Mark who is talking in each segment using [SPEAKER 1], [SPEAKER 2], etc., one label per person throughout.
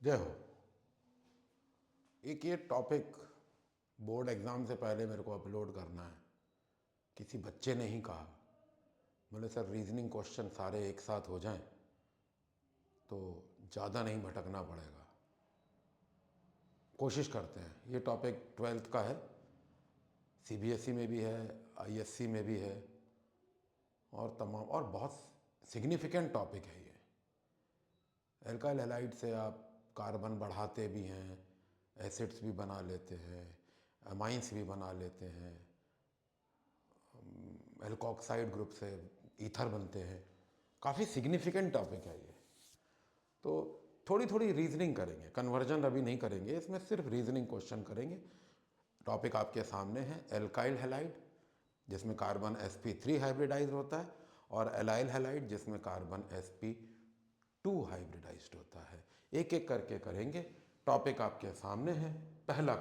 [SPEAKER 1] जय हो। एक ये टॉपिक बोर्ड एग्ज़ाम से पहले मेरे को अपलोड करना है। किसी बच्चे ने ही कहा, बोले सर रीजनिंग क्वेश्चन सारे एक साथ हो जाएं तो ज़्यादा नहीं भटकना पड़ेगा। कोशिश करते हैं। ये टॉपिक 12th का है, सीबीएसई में भी है, आईएससी में भी है और तमाम और बहुत सिग्निफिकेंट टॉपिक है ये। एल्काइल हैलाइड से आप कार्बन बढ़ाते भी हैं, एसिड्स भी बना लेते हैं, अमाइंस भी बना लेते हैं, एल्कोक्साइड ग्रुप से ईथर बनते हैं। काफ़ी सिग्निफिकेंट टॉपिक है ये। तो थोड़ी थोड़ी रीजनिंग करेंगे, कन्वर्जन अभी नहीं करेंगे, इसमें सिर्फ रीजनिंग क्वेश्चन करेंगे। टॉपिक आपके सामने है एल्काइल हैलाइड, जिसमें कार्बन sp3 हाइब्रिडाइज होता है, और एलाइल हैलाइड जिसमें कार्बन sp2 हाइब्रिडाइज्ड होता है। एक एक करके करेंगे। टॉपिक आपके सामने है। पहला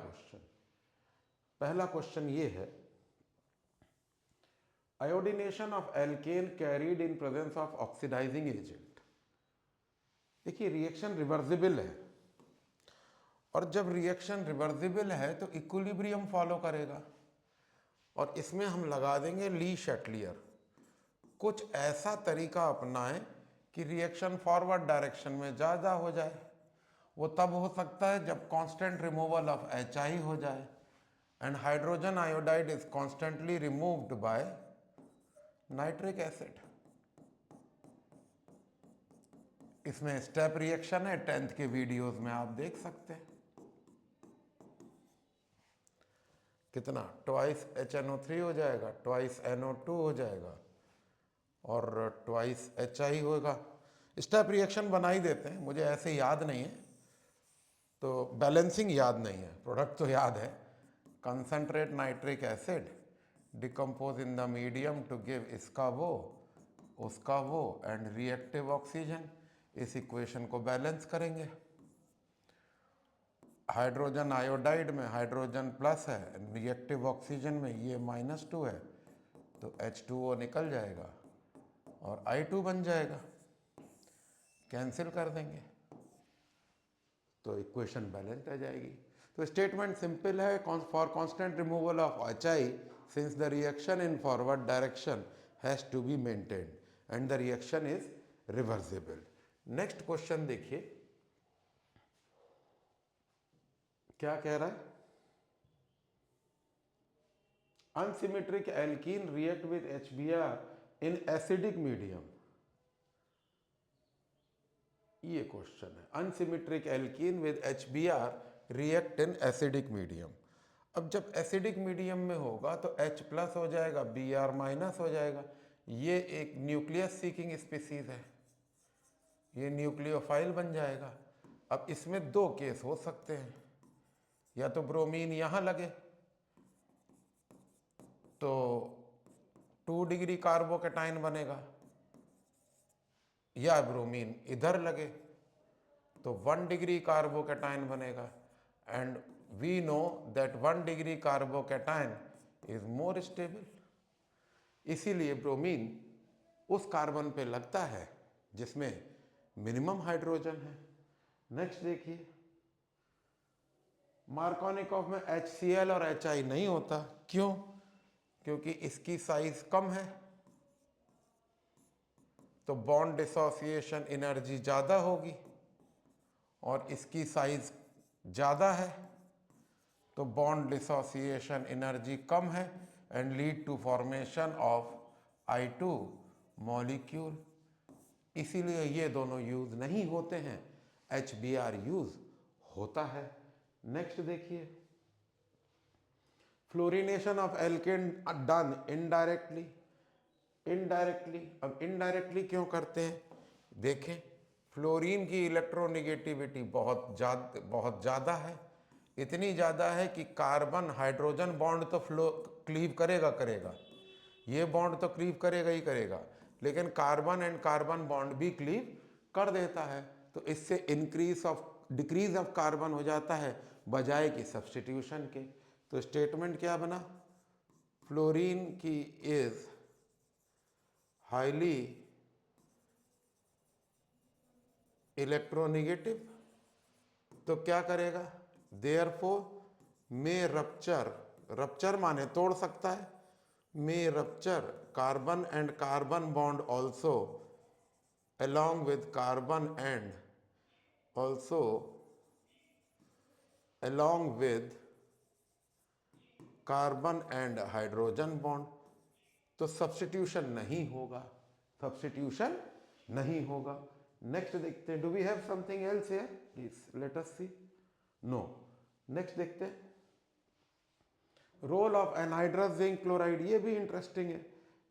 [SPEAKER 1] क्वेश्चन ये है, iodination of alkane carried in presence of oxidising agent. देखिए रिएक्शन रिवर्सिबल है, और जब रिएक्शन रिवर्सिबल है तो इक्विलिब्रियम फॉलो करेगा, और इसमें हम लगा देंगे ली शैटलियर। कुछ ऐसा तरीका अपनाएं कि रिएक्शन फॉरवर्ड डायरेक्शन में ज़्यादा हो जाए। वो तब हो सकता है जब कांस्टेंट रिमूवल ऑफ HI हो जाए, and hydrogen iodide is constantly removed by nitric acid. इसमें स्टेप रिएक्शन है, 10th के वीडियोस में आप देख सकते हैं। कितना ट्वाइस HNO3 हो जाएगा, ट्वाइस NO2 हो जाएगा, और ट्वाइस HI होगा। स्टेप रिएक्शन बना ही देते हैं, मुझे ऐसे याद नहीं है, तो बैलेंसिंग याद नहीं है, प्रोडक्ट तो याद है। Concentrate nitric acid decompose in the medium to give इसका वो उसका वो एंड रिएक्टिव ऑक्सीजन। इस इक्वेशन को बैलेंस करेंगे। हाइड्रोजन आयोडाइड में हाइड्रोजन प्लस है, रिएक्टिव ऑक्सीजन में ये -2 है, तो H2O निकल जाएगा और I2 बन जाएगा। कैंसिल कर देंगे तो इक्वेशन बैलेंस आ जाएगी। तो स्टेटमेंट सिंपल है, for constant removal of HI since the reaction in forward direction has to be maintained and the reaction is reversible. Next question देखिए क्या कह रहा है। Unsymmetric alkene react with HBr in acidic medium. ये question है, unsymmetric alkene with HBr react in acidic medium. अब जब acidic medium में होगा तो H प्लस हो जाएगा, Br माइनस हो जाएगा। ये एक न्यूक्लियस सीकिंग स्पीसीज है, ये न्यूक्लियोफाइल बन जाएगा। अब इसमें दो केस हो सकते हैं, या तो ब्रोमीन यहां लगे तो 2 डिग्री कार्बोकेटाइन बनेगा, या ब्रोमीन इधर लगे तो 1 डिग्री कार्बोकेटाइन बनेगा। And we know that 1 degree carbocation is more stable. इसीलिए ब्रोमीन उस कार्बन पे लगता है जिसमें मिनिमम हाइड्रोजन है। नेक्स्ट देखिए, मार्कोनिकॉफ में HCl और HI नहीं होता। क्यों? क्योंकि इसकी साइज कम है, तो बॉन्ड डिसोसिएशन एनर्जी ज़्यादा होगी, और इसकी साइज ज़्यादा है तो बॉन्ड डिसोसिएशन एनर्जी कम है, and lead to formation of I2 molecule. इसीलिए ये दोनों यूज नहीं होते हैं, HBr यूज होता है। नेक्स्ट देखिए, fluorination of alkene done indirectly. अब इनडायरेक्टली क्यों करते हैं? देखें, फ्लोरीन की इलेक्ट्रोनेगेटिविटी बहुत ज़्यादा है। इतनी ज़्यादा है कि कार्बन हाइड्रोजन बॉन्ड तो फ्लो क्लीव करेगा, ये बॉन्ड तो क्लीव करेगा ही करेगा, लेकिन कार्बन एंड कार्बन बॉन्ड भी क्लीव कर देता है। तो इससे डिक्रीज ऑफ कार्बन हो जाता है बजाय कि सब्स्टिट्यूशन के। तो स्टेटमेंट क्या बना? फ्लोरीन की इज हाईली इलेक्ट्रोनेगेटिव तो क्या करेगा, देयरफॉर मे रप्चर, रप्चर माने तोड़ सकता है, may rupture carbon and carbon bond also along with carbon and also along with carbon and hydrogen bond. तो सब्स्टिट्यूशन नहीं होगा, सब्स्टिट्यूशन नहीं होगा। नेक्स्ट देखते हैं, do we have something else here, please let us see, no. Next देखते हैं, role of anhydrous zinc chloride, ये भी इंटरेस्टिंग है।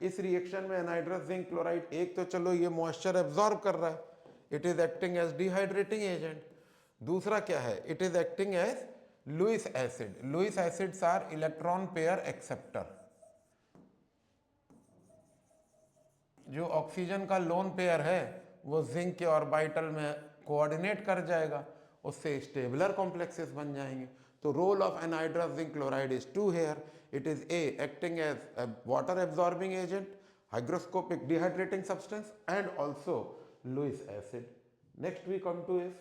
[SPEAKER 1] इस रिएक्शन में एनहाइड्रस जिंक क्लोराइड, एक तो चलो ये मॉइस्चर एब्जॉर्ब कर रहा है, it is acting as dehydrating agent. दूसरा क्या है, it is acting as Lewis acid. Lewis acids are electron pair acceptor. जो ऑक्सीजन का लोन पेयर है वो जिंक के ऑर्बिटल में कोऑर्डिनेट कर जाएगा, उससे स्टेबलर कॉम्प्लेक्सेस बन जाएंगे। तो role of anhydrous zinc chloride is two here, it is a acting as a water absorbing agent, hygroscopic dehydrating substance and also Lewis acid. Next we come to is,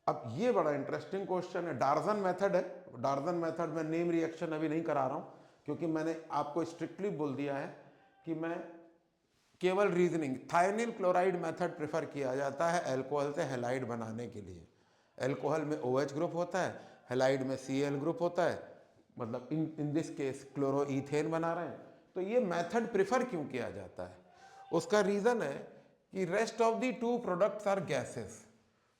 [SPEAKER 1] अब ये बड़ा interesting question है, डार्जन method है। डार्जन method में name reaction अभी नहीं करा रहा हूं क्योंकि मैंने आपको स्ट्रिक्टली बोल दिया है कि मैं केवल reasoning, thionyl chloride method prefer किया जाता है एल्कोहल से हैलाइड बनाने के लिए। एल्कोहल में OH ग्रुप होता है, हैलाइड में Cl ग्रुप होता है, मतलब इन दिस केस क्लोरोईथेन बना रहे हैं। तो ये मेथड प्रेफर क्यों किया जाता है, उसका रीजन है कि rest of the two products are gases,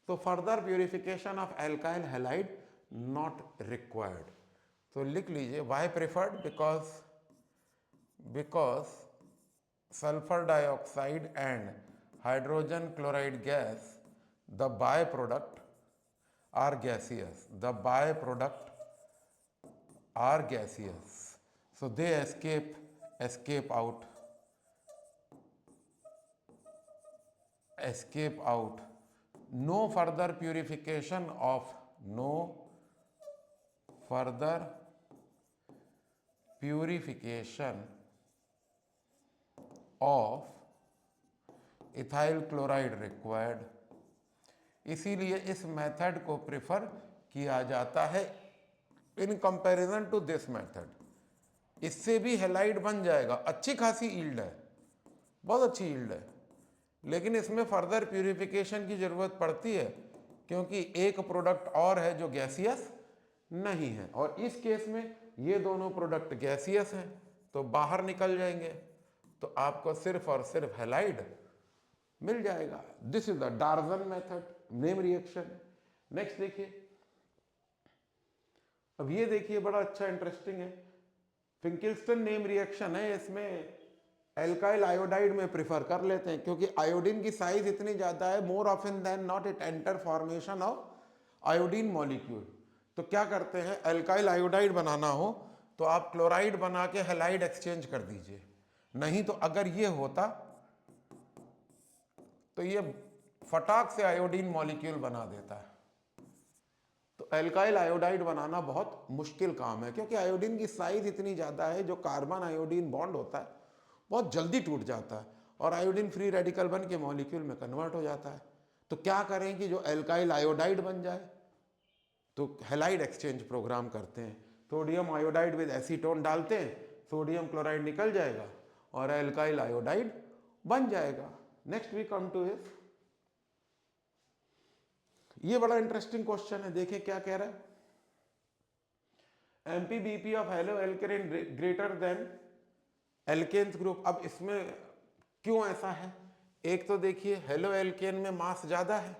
[SPEAKER 1] तो further purification of alkyl halide not required. तो लिख लीजिए why preferred, because sulphur dioxide and hydrogen chloride gas, the by product are gaseous, the by product are gaseous, so they escape out no further purification of ethyl chloride required। इसीलिए इस method को prefer किया जाता है in comparison to this method. इससे भी halide बन जाएगा, अच्छी खासी यील्ड है, बहुत अच्छी यील्ड है, लेकिन इसमें फर्दर प्यूरिफिकेशन की जरूरत पड़ती है क्योंकि एक प्रोडक्ट और है जो गैसियस नहीं है, और इस केस में ये दोनों प्रोडक्ट गैसियस हैं तो बाहर निकल जाएंगे, तो आपको सिर्फ और सिर्फ हैलाइड मिल जाएगा। This is the डार्जन method, name reaction. Next देखिए, अब ये देखिए बड़ा अच्छा इंटरेस्टिंग है, फिंकिल्स्टन नेम रिएक्शन है। इसमें एल्काइल आयोडाइड में प्रिफर कर लेते हैं क्योंकि आयोडीन की साइज इतनी ज्यादा है, more often than not it enter formation of iodine molecule. तो क्या करते हैं, एल्काइल आयोडाइड बनाना हो तो आप क्लोराइड बना के हैलाइड एक्सचेंज कर दीजिए, नहीं तो अगर ये होता तो ये फटाक से आयोडीन मॉलिक्यूल बना देता है। तो एल्काइल आयोडाइड बनाना बहुत मुश्किल काम है क्योंकि आयोडीन की साइज इतनी ज़्यादा है, जो कार्बन आयोडीन बॉन्ड होता है बहुत जल्दी टूट जाता है और आयोडीन फ्री रेडिकल बन के मॉलिक्यूल में कन्वर्ट हो जाता है। तो क्या करें कि जो एल्काइल आयोडाइड बन जाए, तो हैलाइड एक्सचेंज प्रोग्राम करते हैं, सोडियम आयोडाइड विद एसीटोन डालते हैं, सोडियम क्लोराइड निकल जाएगा और एल्काइल आयोडाइड बन जाएगा। Next we come to is, ये बड़ा इंटरेस्टिंग क्वेश्चन है, देखें क्या कह रहा है, MPBP of halo alkane greater than alkanes group. अब इसमें क्यों ऐसा है, एक तो देखिए हेलो एल्केन में मास ज्यादा है,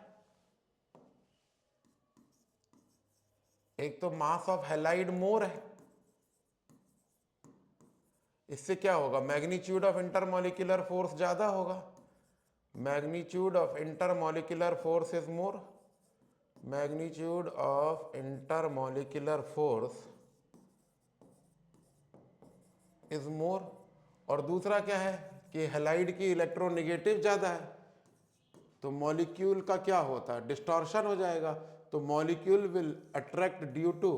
[SPEAKER 1] एक तो मास ऑफ हैलाइड मोर है, इससे क्या होगा, मैग्नीट्यूड ऑफ इंटरमॉलिक्यूलर फोर्स ज्यादा होगा, magnitude of intermolecular force is more, magnitude of intermolecular force is more. और दूसरा क्या है कि हैलाइड की इलेक्ट्रोनेगेटिव ज्यादा है, तो मॉलिक्यूल का क्या होता है, डिस्टॉर्शन हो जाएगा, तो molecule will attract due to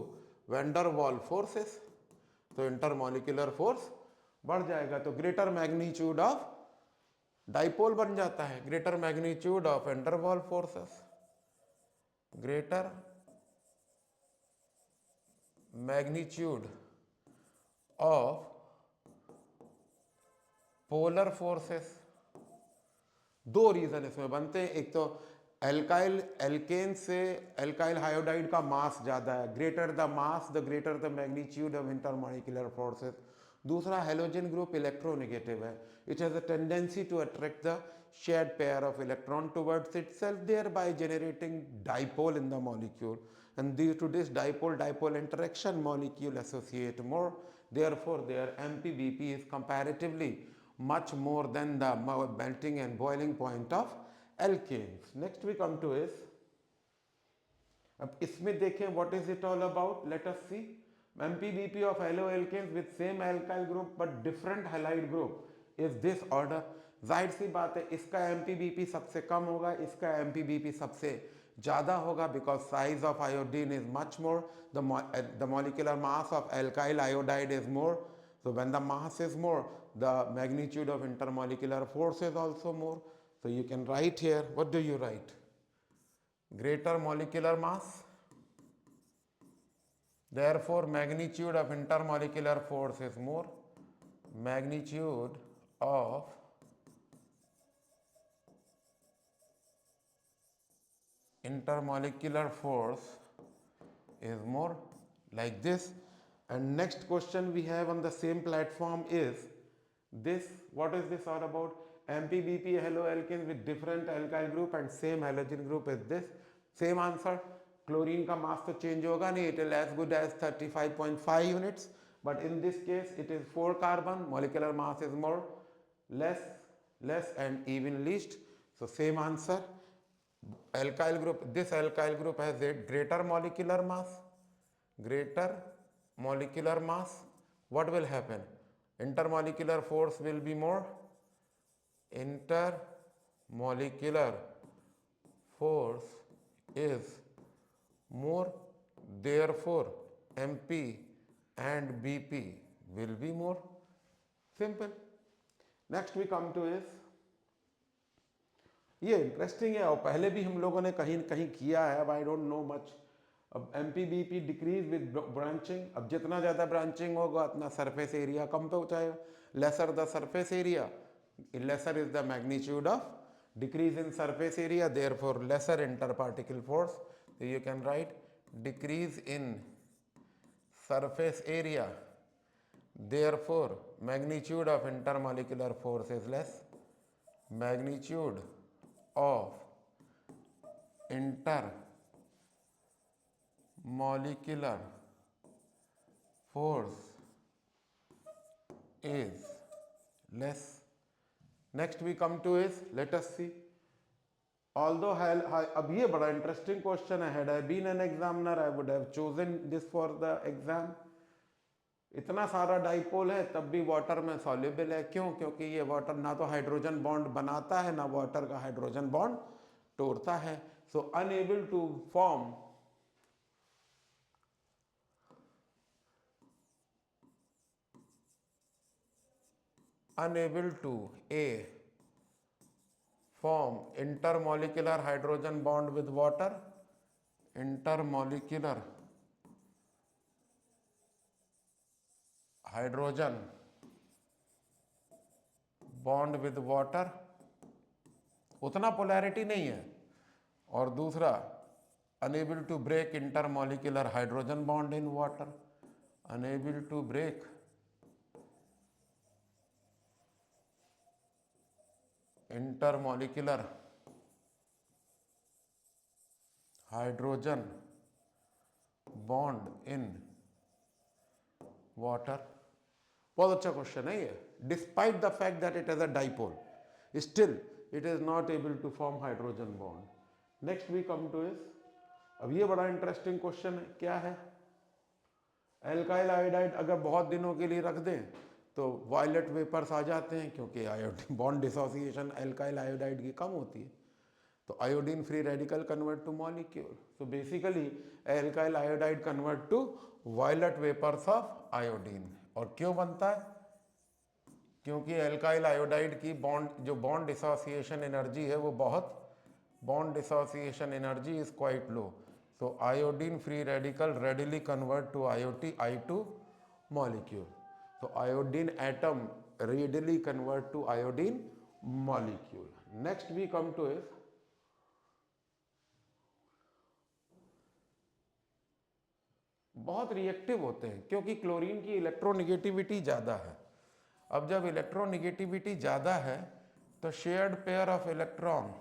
[SPEAKER 1] van der Waals forces, तो इंटरमॉलिक्यूलर फोर्स बढ़ जाएगा, तो ग्रेटर मैग्नीट्यूड ऑफ डाइपोल बन जाता है, greater magnitude of interval forces. greater magnitude of polar forces। दो रीजन इसमें बनते हैं, एक तो एल्काइल एल्केन से एल्काइल हाइड्राइड का मास ज्यादा है, greater the mass the greater the magnitude of intermolecular forces. दूसरा हेलोजन ग्रुप इलेक्ट्रोनेगेटिव है, it has a tendency to attract the shared pair of electron towards itself, thereby generating dipole in the molecule, and due to this dipole interaction molecule associate more, therefore their mpbp is comparatively much more than the melting and boiling point of alkanes। next we come to is, अब इसमें देखें what is it all about, let us see। mpbp of haloalkanes with same alkyl group but different halide group is this order। जाहिर सी बात है इसका mpbp सबसे कम होगा, इसका mpbp सबसे ज्यादा होगा, because size of iodine is much more, the molecular mass of alkyl iodide is more, so when the mass is more, the magnitude of intermolecular force is also more। so you can write here, what do you write, greater molecular mass, therefore magnitude of intermolecular force is more, magnitude of intermolecular force is more, like this। and next question we have on the same platform is this, what is this all about, mpbp haloalkanes with different alkyl group and same halogen group is this, same answer। Chlorine का mass तो change होगा नहीं, it is as good as 35.5 units, but in this case it is 4 carbon, molecular mass is more, less and even least, so same answer। alkyl group, this alkyl group has a greater molecular mass, greater molecular mass, what will happen, intermolecular force will be more, intermolecular force is more, therefore mp and bp will be more, simple। next we come to is, ये interesting है और पहले भी हम लोगों ने कहीं कहीं किया है, आई डोंट नो मच। अब एमपीबीपी डिक्रीज विद ब्रांचिंग, अब जितना ज़्यादा ब्रांचिंग होगा उतना सरफेस एरिया कम पे जाएगा, lesser the surface area lesser is the magnitude of decrease in surface area, therefore lesser inter particle force, so you can write decrease in surface area, therefore magnitude of intermolecular force is less, magnitude of intermolecular force is less। next we come to is, let us see, although अब ये बड़ा interesting question है, had I been an examiner I would have chosen this for the exam। इतना सारा dipole है तब भी water में सॉल्युबल है, क्यों, क्योंकि ये वाटर ना तो हाइड्रोजन बॉन्ड बनाता है ना वाटर का हाइड्रोजन बॉन्ड तोड़ता है, so unable to form form intermolecular hydrogen bond with water, intermolecular hydrogen bond with water, उतना पोलैरिटी नहीं है, और दूसरा unable to break intermolecular hydrogen bond in water, unable to break intermolecular hydrogen bond in water। बहुत अच्छा question है ये, despite the fact that it is a dipole still it is not able to form hydrogen bond. Next we come to is, अब ये बड़ा interesting question है, क्या है, एल्काइल आयोडाइड अगर बहुत दिनों के लिए रख दें तो वायलेट वेपर्स आ जाते हैं, क्योंकि iodine bond dissociation alkyl iodide की कम होती है, तो iodine free radical convert to molecule, so basically alkyl iodide convert to violet vapours of iodine. और क्यों बनता है, क्योंकि एल्काइल आयोडाइड की बॉन्ड जो बॉन्ड डिसोसिएशन एनर्जी है वो बहुत bond dissociation energy is quite low. So iodine free radical readily convert to I2 molecule. So iodine atom readily convert to iodine molecule. Next we come to is बहुत reactive होते हैं क्योंकि chlorine की electronegativity ज़्यादा है। अब जब electronegativity ज़्यादा है तो shared pair of electron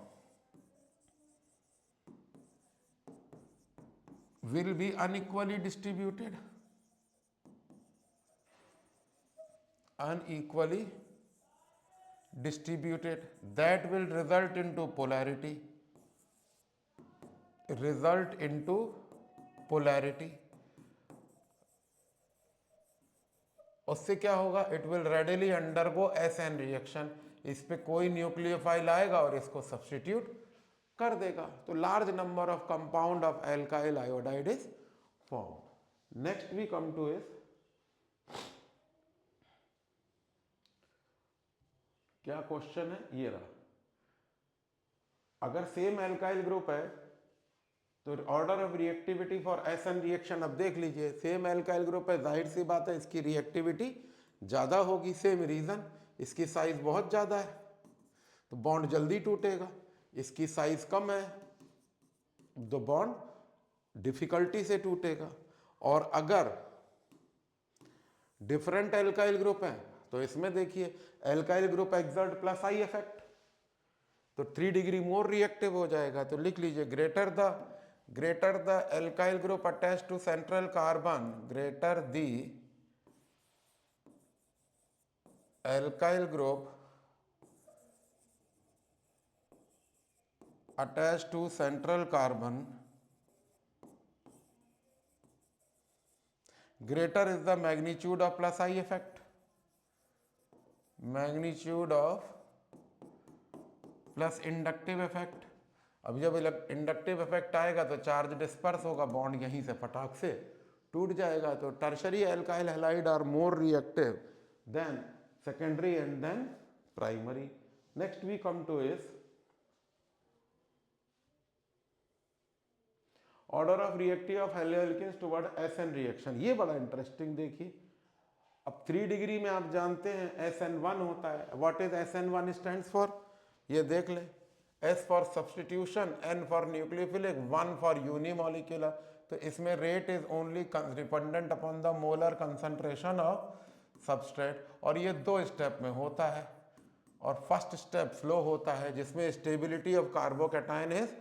[SPEAKER 1] will be unequally distributed, that will result into polarity, उससे क्या होगा, it will readily undergo SN reaction, इस पे कोई न्यूक्लियोफाइल आएगा और इसको सब्स्टिट्यूट कर देगा, तो large number of compound of alkyl iodide is form. Next we come to is, क्या क्वेश्चन है, ये रहा, अगर सेम एल्काइल ग्रुप है तो order of reactivity for SN reaction, अब देख लीजिए सेम एल्काइल ग्रुप है, जाहिर सी बात है इसकी रिएक्टिविटी ज़्यादा होगी, सेम रीज़न, इसकी साइज बहुत ज़्यादा है तो बॉन्ड जल्दी टूटेगा, इसकी साइज कम है तो बॉन्ड डिफिकल्टी से टूटेगा। और अगर डिफरेंट एल्काइल ग्रुप है तो इसमें देखिए alkyl group exert plus I effect, तो 3 डिग्री मोर रिएक्टिव हो जाएगा, तो लिख लीजिए greater the alkyl group attached to central carbon, greater the alkyl group attached to central carbon, greater is the magnitude of plus I effect, magnitude of plus inductive effect। अब जब inductive effect आएगा तो charge disperse होगा, bond यहीं से फटाक से टूट जाएगा, तो tertiary alkyl halide are more reactive than secondary and then primary. Next we come to is order of reactive of haloalkanes toward SN reaction, ये बड़ा इंटरेस्टिंग देखिए। अब 3 डिग्री में आप जानते हैं SN1 होता है, what is SN1 stands for, ये देख लें, S for substitution, N for nucleophilic, 1 for unimolecular, तो इसमें rate is only dependent upon the molar concentration of substrate, और ये 2 स्टेप में होता है, और फर्स्ट स्टेप फ्लो होता है जिसमें stability of carbocation is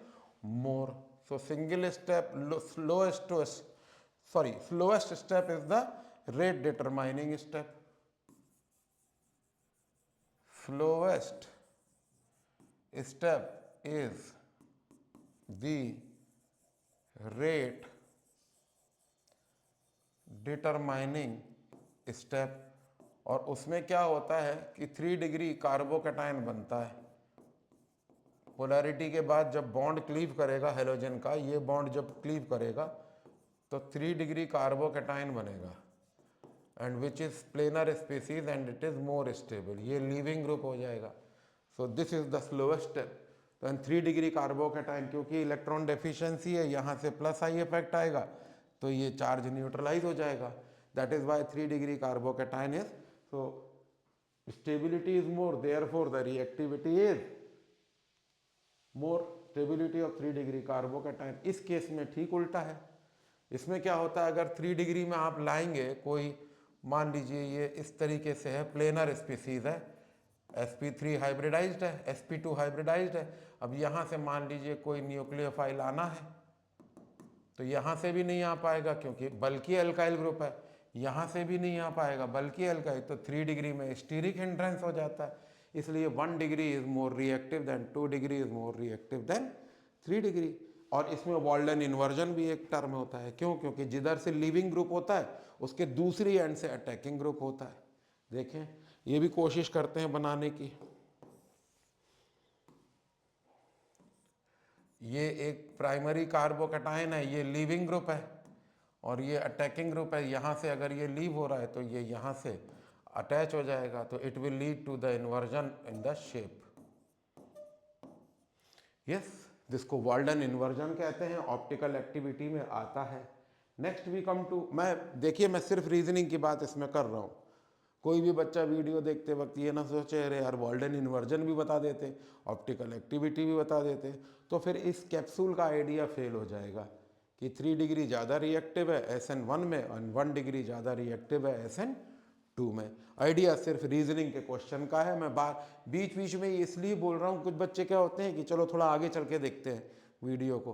[SPEAKER 1] more, so single step slowest step is the rate determining step, slowest step is the rate determining step, और उसमें क्या होता है कि 3 डिग्री कार्बोकैटायन बनता है, पोलैरिटी के बाद जब बॉन्ड क्लीव करेगा हेलोजन का, ये बॉन्ड जब क्लीव करेगा तो 3 डिग्री कार्बोकैटायन बनेगा, and which is planar species and it is more stable, ये लीविंग ग्रुप हो जाएगा। So this is the slowest step, तो 3 डिग्री कार्बोकैटायन, क्योंकि इलेक्ट्रॉन डेफिशिएंसी है, यहाँ से प्लस आई इफेक्ट आएगा तो ये चार्ज न्यूट्रलाइज हो जाएगा, that is why 3 degree carbocation is, so stability is more, therefore the reactivity is more, stability of 3 degree carbocation. इस केस में ठीक उल्टा है, इसमें क्या होता है, अगर 3 डिग्री में आप लाएंगे कोई, मान लीजिए ये इस तरीके से है, प्लेनर स्पीसीज है, sp3 हाइब्रिडाइज्ड है, sp2 हाइब्रिडाइज्ड है, अब यहाँ से मान लीजिए कोई न्यूक्लियोफाइल आना है तो यहाँ से भी नहीं आ पाएगा क्योंकि बल्कि एल्काइल ग्रुप है, यहाँ से भी नहीं आ पाएगा बल्कि एल्काइल, तो 3 डिग्री में स्टीरिक हिंड्रेंस हो जाता है, इसलिए 1 degree is more reactive then 2 degree is more reactive then 3 degree. और इसमें वॉल्डन इन्वर्जन भी एक टर्म होता है, क्यों, क्योंकि जिधर से लीविंग ग्रुप होता है उसके दूसरी एंड से अटैकिंग ग्रुप होता है। देखें ये भी कोशिश करते हैं बनाने की, ये एक प्राइमरी कार्बोकैटायन है, ये लीविंग ग्रुप है और ये अटैकिंग ग्रुप है, यहाँ से अगर ये लीव हो रहा है तो ये यहाँ से अटैच हो जाएगा, तो it will lead to the inversion in the shape. Yes, जिसको वाल्डन इन्वर्जन कहते हैं, ऑप्टिकल एक्टिविटी में आता है। नेक्स्ट वी कम टू, मैं देखिए मैं सिर्फ रीजनिंग की बात इसमें कर रहा हूँ, कोई भी बच्चा वीडियो देखते वक्त ये ना सोचे अरे यार वाल्डन इन्वर्जन भी बता देते, ऑप्टिकल एक्टिविटी भी बता देते, तो फिर इस कैप्सूल का आइडिया फेल हो जाएगा कि 3 डिग्री ज़्यादा रिएक्टिव है SN1 में और 1 डिग्री ज़्यादा रिएक्टिव है SN2 में। आइडिया सिर्फ रीजनिंग के क्वेश्चन का है। मैं बीच बीच में इसलिए बोल रहा हूँ, कुछ बच्चे क्या होते हैं कि चलो थोड़ा आगे चल के देखते हैं वीडियो को,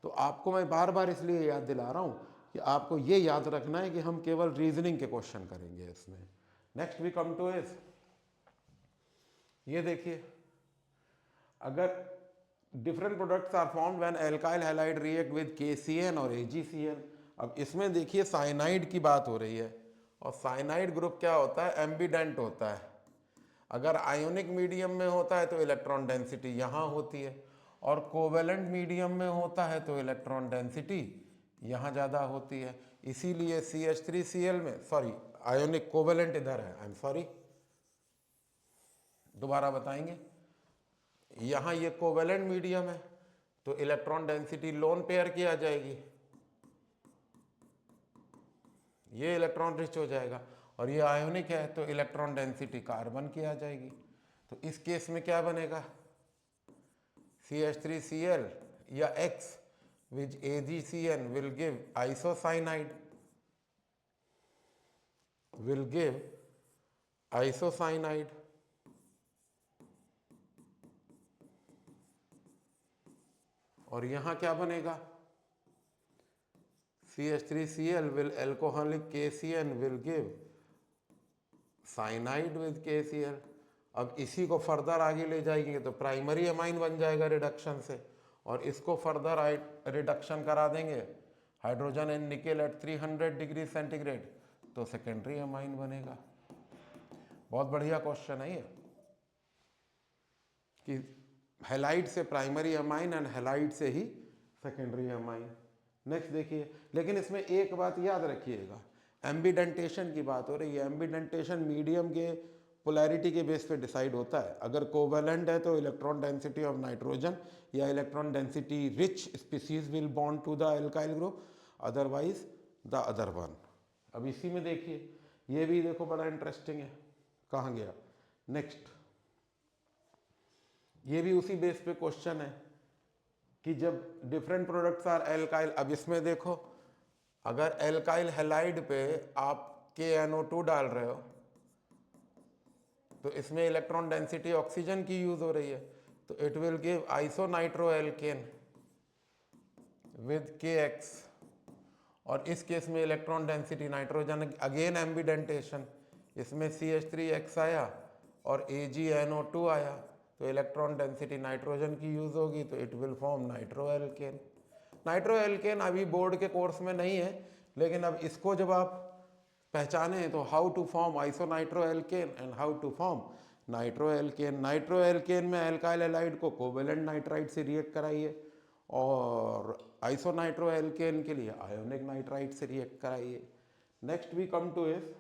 [SPEAKER 1] तो आपको मैं बार बार इसलिए याद दिला रहा हूँ कि आपको ये याद रखना है कि हम केवल रीजनिंग के क्वेश्चन करेंगे इसमें। Next we come to is, ये देखिए, अगर different products are formed when alkyl halide react with KCN और AgCl। अब इसमें देखिए साइनाइड की बात हो रही है, और साइनाइड ग्रुप क्या होता है, एम्बिडेंट होता है। अगर आयोनिक मीडियम में होता है तो इलेक्ट्रॉन डेंसिटी यहाँ होती है, और कोवेलेंट मीडियम में होता है तो इलेक्ट्रॉन डेंसिटी यहाँ ज़्यादा होती है। इसीलिए CH3Cl में, सॉरी आयोनिक कोवेलेंट इधर है, आई एम सॉरी, दोबारा बताएंगे, यहाँ ये कोवेलेंट मीडियम है तो इलेक्ट्रॉन डेंसिटी लोन पेयर की आ जाएगी, ये इलेक्ट्रॉन रिच हो जाएगा, और ये आयोनिक है तो इलेक्ट्रॉन डेंसिटी कार्बन की आ जाएगी। तो इस केस में क्या बनेगा, CH3Cl या X with AgCN will give isocyanide, will give isocyanide, और यहां क्या बनेगा, CH3Cl will alcoholic KCN will give cyanide with KCl। अब इसी को फर्दर आगे ले जाएंगे तो प्राइमरी अमाइन बन जाएगा रिडक्शन से, और इसको फर्दर रिडक्शन करा देंगे hydrogen and nickel at 300 degree centigrade तो सेकेंडरी अमाइन बनेगा। बहुत बढ़िया क्वेश्चन है ये, कि हैलाइड से प्राइमरी अमाइन एंड हैलाइड से ही सेकेंडरी अमाइन। नेक्स्ट देखिए, लेकिन इसमें एक बात याद रखिएगा, एम्बिडेंटेशन की बात हो रही है। एम्बिडेंटेशन मीडियम के पोलैरिटी के बेस पे डिसाइड होता है। अगर कोवेलेंट है तो इलेक्ट्रॉन डेंसिटी ऑफ नाइट्रोजन या electron density rich species will bond to the alkyl group, otherwise the other one. अब इसी में देखिए, ये भी देखो बड़ा इंटरेस्टिंग है, कहाँ गया, नेक्स्ट, ये भी उसी बेस पे क्वेश्चन है कि जब डिफरेंट प्रोडक्ट्स आर एल्काइल। अब इसमें देखो, अगर एल्काइल हैलाइड पे आप KNO2 डाल रहे हो तो इसमें इलेक्ट्रॉन डेंसिटी ऑक्सीजन की यूज हो रही है, तो it will give isonitroalkane with KX, और इस केस में electron density nitrogen, again ambidentation, इसमें CH3X आया और AgNO2 आया तो इलेक्ट्रॉन डेंसिटी नाइट्रोजन की यूज होगी तो it will form nitroalkane. Nitroalkane अभी बोर्ड के कोर्स में नहीं है, लेकिन अब इसको जब आप पहचाने तो how to form isonitroalkane and how to form nitroalkane. Nitroalkane में एल्काइल हैलाइड को कोवेलेंट नाइट्राइड से रिएक्ट कराइए, और आइसोनाइट्रोएल्केन के लिए आयोनिक नाइट्राइड से रिएक्ट कराइए। Next we come to is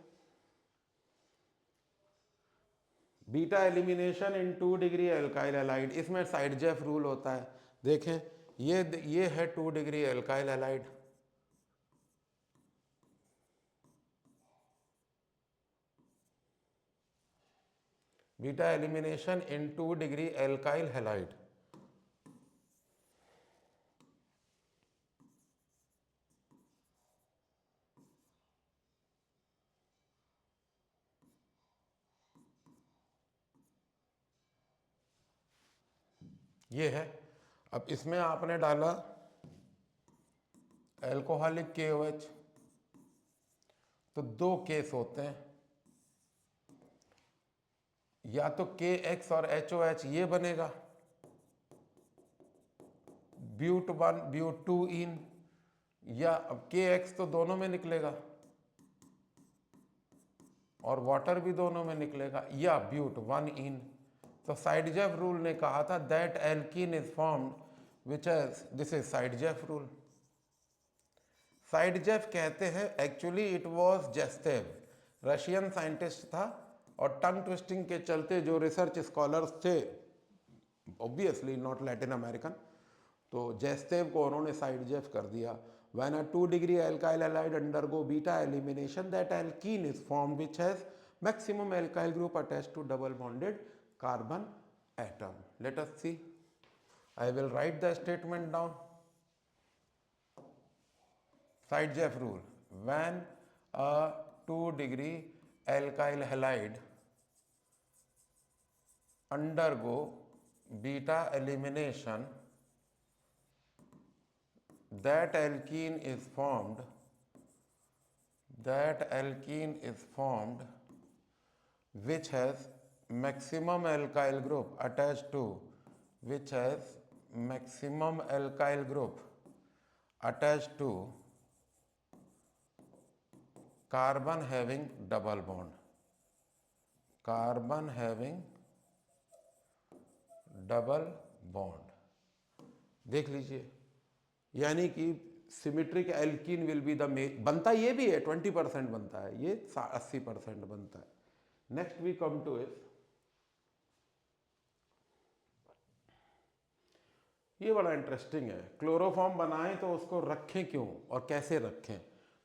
[SPEAKER 1] beta elimination in 2 degree alkyl halide. इसमें साइड जेफ रूल होता है। देखें, ये है 2 degree alkyl halide, beta elimination in 2 degree alkyl halide. ये है। अब इसमें आपने डाला एल्कोहलिक KOH, तो 2 केस होते हैं, या तो KX और HOH ये बनेगा, ब्यूट 1 ब्यूट 2 इन, या अब KX तो दोनों में निकलेगा और वाटर भी दोनों में निकलेगा, या ब्यूट 1 इन। तो साइडजेफ रूल ने कहा था that alkene is formed which is, this is Saytzeff rule. Saytzeff कहते हैं, actually it was Zaitsev, Russian scientist था, और टंग ट्विस्टिंग के चलते जो रिसर्च स्कॉलर्स थे, ऑब्वियसली नॉट लैटिन अमेरिकन, तो जेस्टेव को उन्होंने साइड जेफ कर दिया। When a 2-degree alkyl halide undergo beta elimination, that alkene is formed which has maximum alkyl group attached to double bonded carbon atom. Let us see. I will write the statement down. Side Jeff rule. When a 2-degree alkyl halide undergo beta elimination, that alkene is formed which has maximum alkyl group attached to carbon having double bond, देख लीजिए, यानी कि symmetric alkene will be the बनता ये भी है 20% बनता है, ये 80% बनता है। Next we come to it, ये बड़ा इंटरेस्टिंग है। क्लोरोफॉर्म बनाएं तो उसको रखें क्यों और कैसे रखें?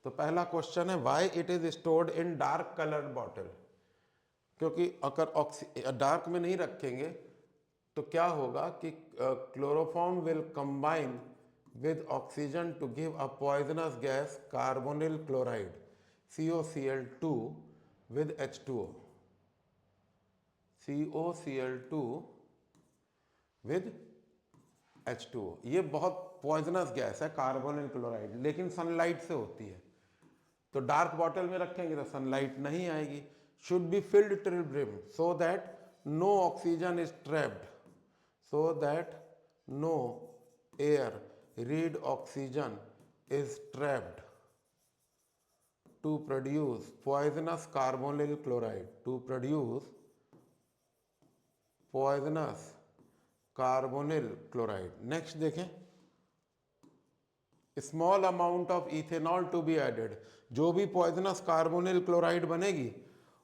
[SPEAKER 1] तो पहला क्वेश्चन है why it is stored in dark coloured bottle, क्योंकि अगर डार्क में नहीं रखेंगे तो क्या होगा कि chloroform will combine with oxygen to give a poisonous gas carbonyl chloride COCl2 with H2O, COCl2 with H2O। ये बहुत पॉइजनस गैस है कार्बोनिल क्लोराइड, लेकिन सनलाइट से होती है। तो डार्क बॉटल में रखेंगे तो सनलाइट नहीं आएगी। Should be filled till brim so that no oxygen is trapped, so that no air read oxygen is trapped to produce poisonous carbonyl chloride, next देखें, small amount of ethanol to be added, जो भी poisonous carbonyl chloride बनेगी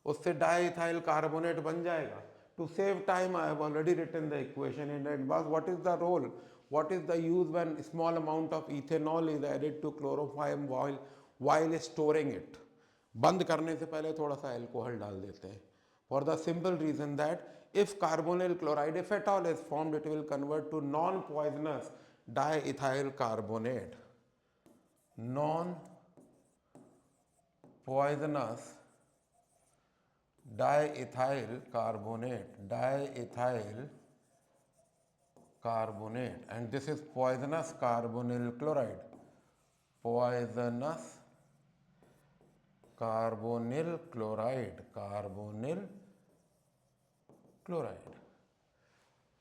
[SPEAKER 1] उससे diethyl carbonate बन जाएगा। To save time I have already written the equation in advance. What is the role, what is the use when small amount of ethanol is added to chloroform while storing it? बंद करने से पहले थोड़ा सा alcohol डाल देते हैं, for the simple reason that if carbonyl chloride, if at all is formed, it will convert to non poisonous diethyl carbonate, non poisonous diethyl carbonate, and this is poisonous carbonyl chloride,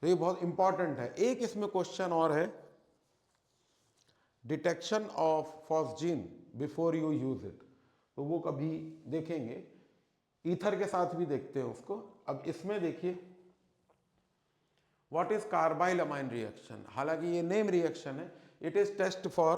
[SPEAKER 1] तो ये बहुत important है। एक इसमें question और है, detection of phosgene before you use it, तो वो कभी देखेंगे। ईथर के साथ भी देखते हैं उसको। अब इसमें देखिए what is carbylamine reaction, हालांकि ये नेम रिएक्शन है, it is test for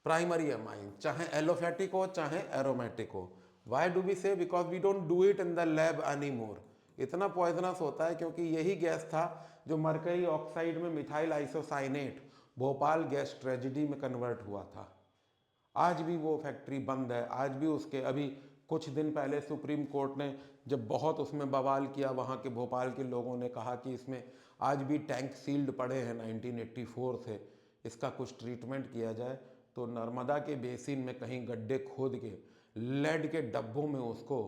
[SPEAKER 1] primary amine, चाहे एलोफेटिक हो चाहे एरोमेटिक हो। Why do we say, because we don't do it in the lab any more. इतना पॉइजनस होता है क्योंकि यही गैस था जो मरकरी ऑक्साइड में methyl isocyanate Bhopal gas tragedy में कन्वर्ट हुआ था। आज भी वो फैक्ट्री बंद है, आज भी उसके, अभी कुछ दिन पहले सुप्रीम कोर्ट ने जब बहुत उसमें बवाल किया, वहाँ के भोपाल के लोगों ने कहा कि इसमें आज भी टैंक सील्ड पड़े हैं 1984 से, इसका कुछ ट्रीटमेंट किया जाए। तो नर्मदा के बेसिन में कहीं गड्ढे खोद के लेड के डब्बों में उसको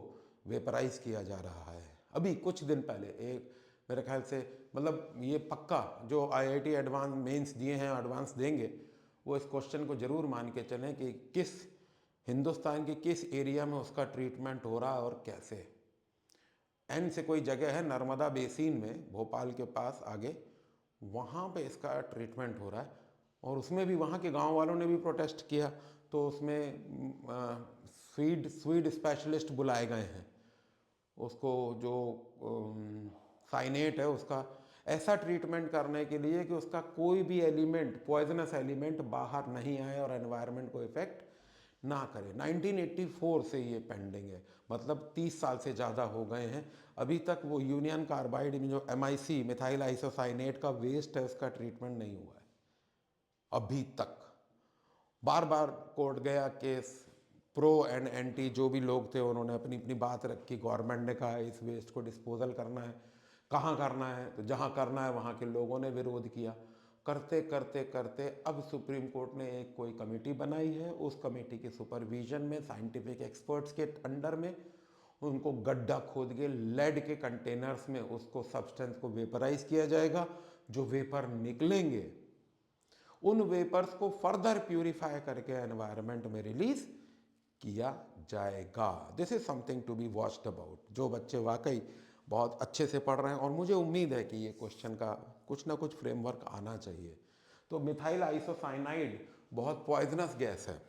[SPEAKER 1] वेपराइज किया जा रहा है। अभी कुछ दिन पहले, एक मेरे ख्याल से, मतलब ये पक्का जो IIT एडवांस मेंस दिए हैं, एडवांस देंगे, वो इस क्वेश्चन को जरूर मान के चलें कि किस हिंदुस्तान के किस एरिया में उसका ट्रीटमेंट हो रहा है और कैसे। एन से कोई जगह है नर्मदा बेसिन में, भोपाल के पास आगे, वहाँ पे इसका ट्रीटमेंट हो रहा है। और उसमें भी वहाँ के गांव वालों ने भी प्रोटेस्ट किया, तो उसमें स्वीड स्पेशलिस्ट बुलाए गए हैं, उसको जो साइनेट है उसका ऐसा ट्रीटमेंट करने के लिए कि उसका कोई भी एलिमेंट, पॉइजनस एलिमेंट बाहर नहीं आए और एनवायरनमेंट को इफेक्ट ना करे। 1984 से ये पेंडिंग है, मतलब 30 साल से ज़्यादा हो गए हैं। अभी तक वो यूनियन कार्बाइड में जो MIC मिथाइल आइसोसाइनेट का वेस्ट है उसका ट्रीटमेंट नहीं हुआ है। अभी तक। बार बार कोर्ट गया केस, प्रो एंड एंटी जो भी लोग थे उन्होंने अपनी अपनी बात रखी। गवर्नमेंट ने कहा इस वेस्ट को डिस्पोजल करना है, कहाँ करना है, तो जहाँ करना है वहाँ के लोगों ने विरोध किया। करते करते करते अब सुप्रीम कोर्ट ने एक कोई कमेटी बनाई है, उस कमेटी के सुपरविजन में साइंटिफिक एक्सपर्ट्स के अंडर में उनको गड्ढा खोद के लेड के कंटेनर्स में उसको सब्सटेंस को वेपराइज किया जाएगा। जो वेपर निकलेंगे उन वेपर्स को फर्दर प्यूरिफाई करके एनवायरनमेंट में रिलीज किया जाएगा। This is something to be watched about. जो बच्चे वाकई बहुत अच्छे से पढ़ रहे हैं, और मुझे उम्मीद है कि ये क्वेश्चन का कुछ ना कुछ फ्रेमवर्क आना चाहिए। तो मिथाइल आइसोसाइनाइड बहुत पॉइजनस गैस है,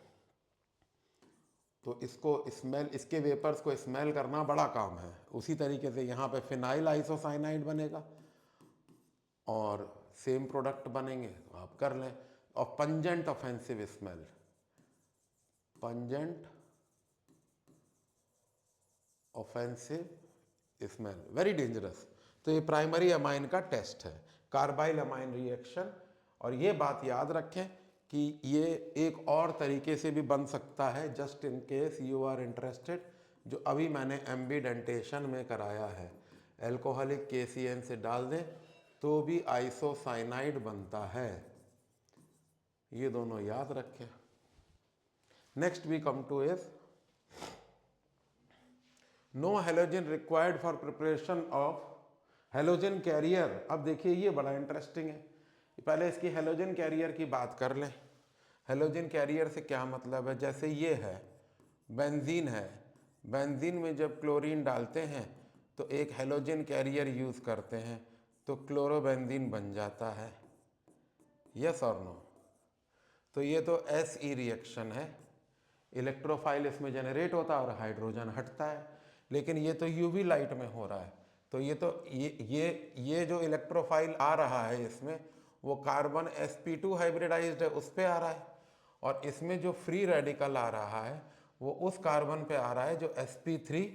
[SPEAKER 1] तो इसको स्मेल, इसके वेपर्स को स्मेल करना बड़ा काम है। उसी तरीके से यहाँ पे फिनाइल आइसोसाइनाइड बनेगा और सेम प्रोडक्ट बनेंगे, तो आप कर लें। और pungent offensive smell, pungent offensive smell, very dangerous. तो ये प्राइमरी अमाइन का टेस्ट है, कार्बाइल अमाइन रिएक्शन। और ये बात याद रखें कि ये एक और तरीके से भी बन सकता है, just in case you are interested, जो अभी मैंने एम्बिडेंटेशन में कराया है। एल्कोहलिक KCN से डाल दें तो भी आइसोसाइनाइड बनता है। ये दोनों याद रखें। Next we come to is no halogen required for preparation of halogen carrier. अब देखिए ये बड़ा इंटरेस्टिंग है। पहले इसकी हेलोजन कैरियर की बात कर लें। हेलोजन कैरियर से क्या मतलब है? जैसे ये है बेंजीन है, बेंजीन में जब क्लोरीन डालते हैं तो एक हेलोजन कैरियर यूज़ करते हैं तो क्लोरोबेंजीन बन जाता है। यस और नो? तो ये तो SE रिएक्शन है, इलेक्ट्रोफाइल इसमें जनरेट होता है और हाइड्रोजन हटता है। लेकिन ये तो UV लाइट में हो रहा है, तो ये तो ये जो इलेक्ट्रोफाइल आ रहा है इसमें वो कार्बन sp2 हाइब्रिडाइज्ड है, उस पे आ रहा है। और इसमें जो फ्री रेडिकल आ रहा है वो उस कार्बन पे आ रहा है जो sp3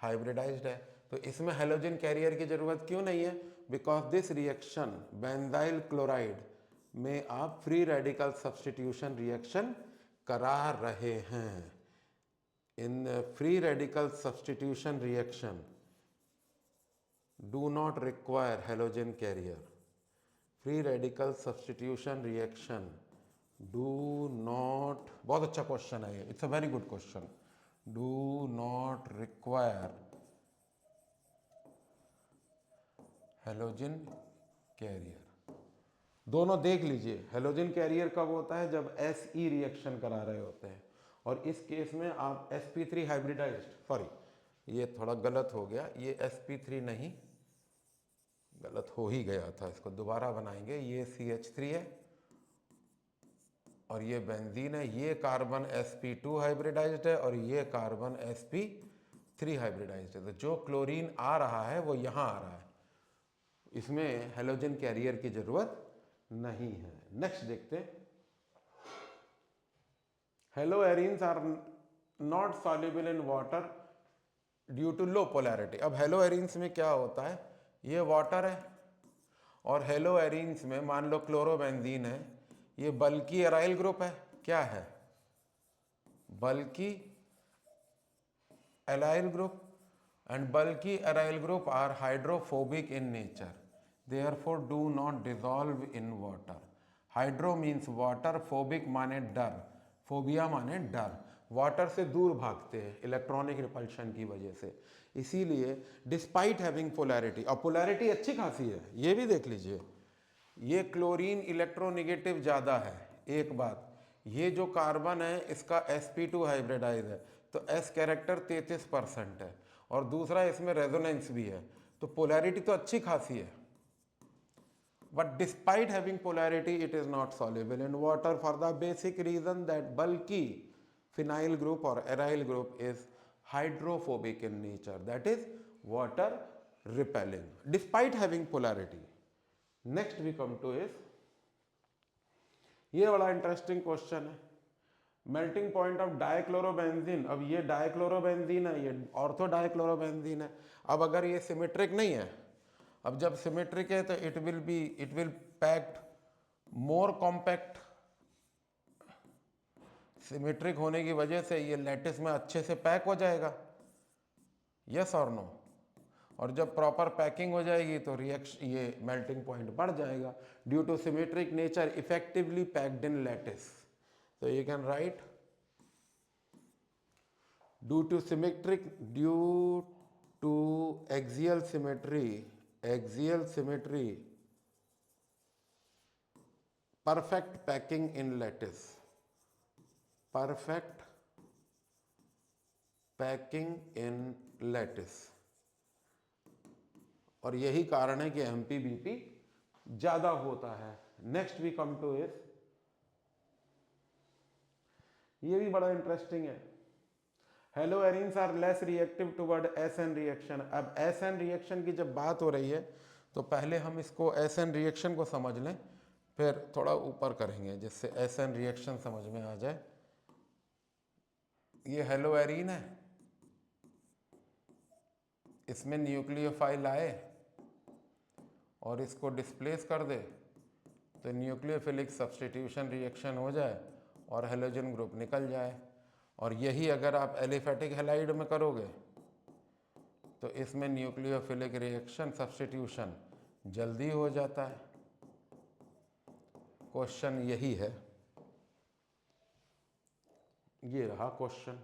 [SPEAKER 1] हाइब्रिडाइज्ड है। तो इसमें हेलोजन कैरियर की जरूरत क्यों नहीं है? Because this reaction benzyl chloride में आप फ्री रेडिकल सब्स्टिट्यूशन रिएक्शन करा रहे हैं। In free radical substitution reaction do not require halogen carrier. Free radical substitution reaction do not, बहुत अच्छा क्वेश्चन है ये, it's a very good question. Do not require halogen carrier. दोनों देख लीजिए, हेलोजन कैरियर कब होता है? जब SE रिएक्शन करा रहे होते हैं। और इस केस में आप sp3 हाइब्रिडाइज्ड, सॉरी ये थोड़ा गलत हो गया, ये sp3 नहीं, गलत हो ही गया था, इसको दोबारा बनाएंगे। ये CH3 है और ये बेंजीन है, ये कार्बन sp2 हाइब्रिडाइज्ड है और ये कार्बन sp3 हाइब्रिडाइज्ड है। तो जो क्लोरीन आ रहा है वो यहाँ आ रहा है, इसमें हेलोजन कैरियर की जरूरत नहीं है। नेक्स्ट देखते हैं, haloarenes are not soluble in water due to low polarity. अब हेलो एरीन्स में क्या होता है? ये वाटर है और हेलो एरीन्स में मान लो क्लोरोबेंजीन है, ये बल्कि एराइल ग्रुप है। क्या है? बल्कि एराइल ग्रुप। एंड बल्कि aryl group are hydrophobic in nature, therefore do not dissolve in water. Hydro means water, phobic माने डर, फोबिया माने डर, वाटर से दूर भागते हैं इलेक्ट्रॉनिक रिपल्शन की वजह से। इसीलिए डिस्पाइट हैविंग पोलैरिटी, और पोलैरिटी अच्छी खासी है, ये भी देख लीजिए, ये क्लोरीन इलेक्ट्रोनेगेटिव ज़्यादा है। एक बात, ये जो कार्बन है इसका sp2 हाइब्रिडाइज है तो S कैरेक्टर 33% है, और दूसरा इसमें रेजोनेंस भी है, तो पोलैरिटी तो अच्छी खासी है। But despite having polarity, it is not soluble in water for the basic reason that bulky phenyl group or aryl group is hydrophobic in nature, that is water repelling despite having polarity. Next we come to is, ये बड़ा interesting question है, melting point of dichlorobenzene. अब ये dichlorobenzene है, ये ortho dichlorobenzene है। अब अगर ये सिमेट्रिक नहीं है, अब जब सिमेट्रिक है तो it will packed more compact symmetric होने की वजह से ये लैटिस में अच्छे से पैक हो जाएगा, यस और नो। और जब प्रॉपर पैकिंग हो जाएगी तो रिएक्शन ये मेल्टिंग पॉइंट बढ़ जाएगा due to symmetric nature effectively packed in lattice. तो you can write due to axial symmetry perfect packing in lattice, perfect packing in lattice। और यही कारण है कि एमपीबीपी ज्यादा होता है। नेक्स्ट वी कम टू इस, ये भी बड़ा इंटरेस्टिंग है। Haloarenes are less reactive toward SN reaction. अब एसएन रिएक्शन की जब बात हो रही है तो पहले हम इसको एसएन रिएक्शन को समझ लें, फिर थोड़ा ऊपर करेंगे जिससे एसएन रिएक्शन समझ में आ जाए। ये हेलो एरीन है, इसमें न्यूक्लियोफाइल आए और इसको डिस्प्लेस कर दे तो न्यूक्लियोफिलिक सब्स्टिट्यूशन रिएक्शन हो जाए और हेलोजन ग्रुप निकल जाए। और यही अगर आप एलिफेटिक हैलाइड में करोगे तो इसमें न्यूक्लियोफिलिक रिएक्शन सब्स्टिट्यूशन जल्दी हो जाता है। क्वेश्चन यही है, ये रहा क्वेश्चन।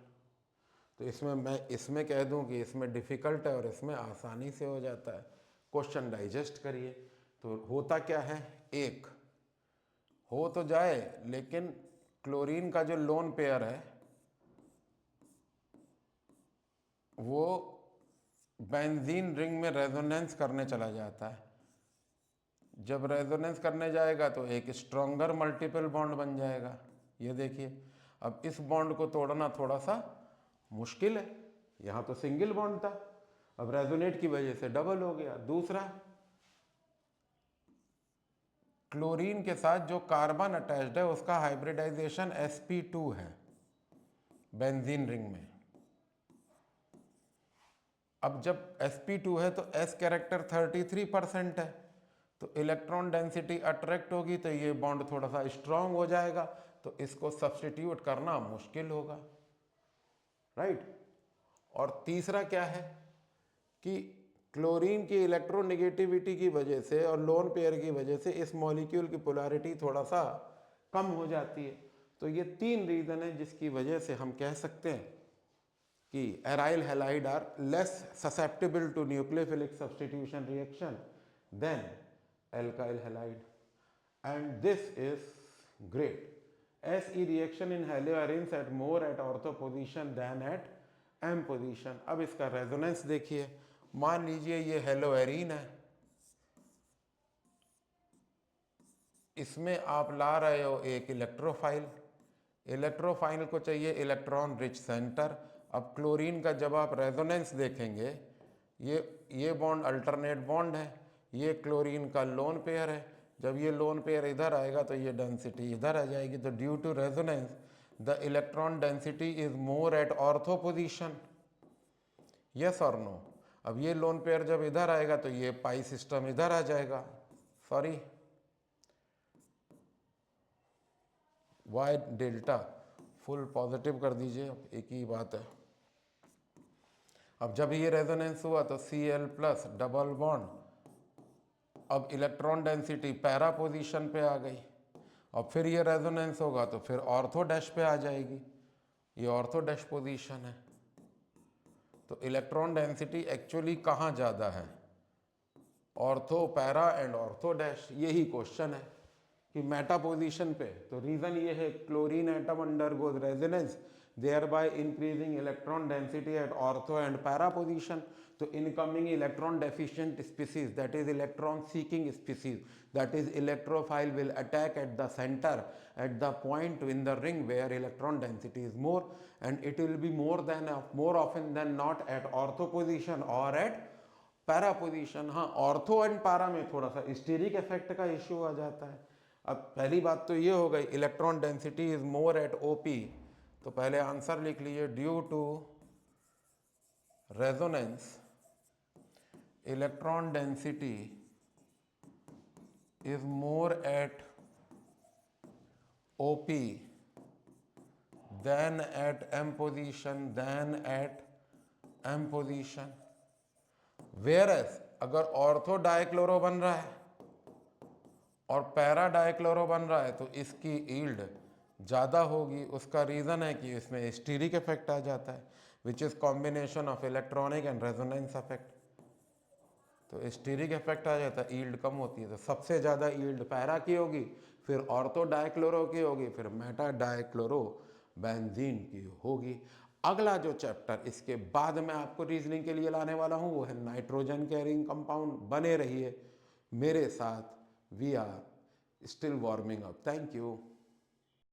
[SPEAKER 1] तो इसमें मैं इसमें कह दूं कि इसमें डिफ़िकल्ट है और इसमें आसानी से हो जाता है। क्वेश्चन डाइजेस्ट करिए। तो होता क्या है, एक हो तो जाए लेकिन क्लोरीन का जो लोन पेयर है वो बेंजीन रिंग में रेजोनेंस करने चला जाता है। जब रेजोनेंस करने जाएगा तो एक स्ट्रॉन्गर मल्टीपल बॉन्ड बन जाएगा। ये देखिए, अब इस बॉन्ड को तोड़ना थोड़ा सा मुश्किल है, यहाँ तो सिंगल बॉन्ड था, अब रेजोनेट की वजह से डबल हो गया। दूसरा, क्लोरीन के साथ जो कार्बन अटैच्ड है उसका हाइब्रिडाइजेशन sp2 है बेंजीन रिंग में। अब जब sp2 है तो s कैरेक्टर 33% है, तो इलेक्ट्रॉन डेंसिटी अट्रैक्ट होगी तो ये बॉन्ड थोड़ा सा स्ट्रांग हो जाएगा, तो इसको सब्स्टिट्यूट करना मुश्किल होगा, राइट। और तीसरा क्या है कि क्लोरीन की इलेक्ट्रोनेगेटिविटी की वजह से और लोन पेयर की वजह से इस मॉलिक्यूल की पोलैरिटी थोड़ा सा कम हो जाती है। तो ये तीन रीजन है जिसकी वजह से हम कह सकते हैं कि aryl halide are less susceptible to nucleophilic substitution reaction than alkyl halide, and this is great. SE reaction in haloarenes at more at ortho position than at M position। अब इसका रेजोनेंस देखिए, मान लीजिए ये हेलोएरीन है, इसमें आप ला रहे हो एक इलेक्ट्रोफाइल, इलेक्ट्रोफाइल को चाहिए इलेक्ट्रॉन रिच सेंटर। अब क्लोरीन का जब आप रेजोनेंस देखेंगे, ये बॉन्ड अल्टरनेट बॉन्ड है, ये क्लोरीन का लोन पेयर है। जब ये लोन पेयर इधर आएगा तो ये डेंसिटी इधर आ जाएगी। तो due to resonance the electron density is more at ortho position, yes और नो। अब ये लोन पेयर जब इधर आएगा तो ये पाई सिस्टम इधर आ जाएगा, sorry why delta full positive कर दीजिए, अब एक ही बात है। अब जब ये रेजोनेंस हुआ तो Cl प्लस डबल बॉन्ड, अब इलेक्ट्रॉन डेंसिटी पैरा पोजीशन पे आ गई, और फिर ये रेजोनेंस होगा तो फिर ऑर्थो डैश पे आ जाएगी, ये ऑर्थो डैश पोजीशन है। तो इलेक्ट्रॉन डेंसिटी एक्चुअली कहाँ ज़्यादा है, ortho, para and ortho dash. यही क्वेश्चन है कि मेटा पोजीशन पे। तो रीज़न ये है chlorine atom undergoes resonance thereby increasing electron density at ortho and para position। तो incoming electron deficient species, that is electron seeking species, that is electrophile, will attack at the center at the point in the ring where electron density is more, and it will be more often than not at ortho position or at para position। हाँ, ortho and para में थोड़ा सा steric effect का issue आ जाता है। अब पहली बात तो ये हो गई, electron density is more at OP, तो पहले आंसर लिख लीजिए, due to resonance electron density is more at OP then at M position, then at M position. Whereas अगर ऑर्थो डाइक्लोरो बन रहा है और पैरा डाइक्लोरो बन रहा है तो इसकी यील्ड ज़्यादा होगी। उसका रीज़न है कि इसमें स्टीरिक इफेक्ट आ जाता है, which is combination of electronic and resonance effect. तो स्टीरिक इफेक्ट आ जाता है, यील्ड कम होती है। तो सबसे ज़्यादा यील्ड पैरा की होगी, फिर ऑर्थो डाइक्लोरो की होगी, फिर मेटा डाइक्लोरो बेंजीन की होगी। अगला जो चैप्टर इसके बाद में आपको रीजनिंग के लिए लाने वाला हूँ वो है नाइट्रोजन कैरिंग कंपाउंड। बने रहिए मेरे साथ, we are still warming up. Thank you.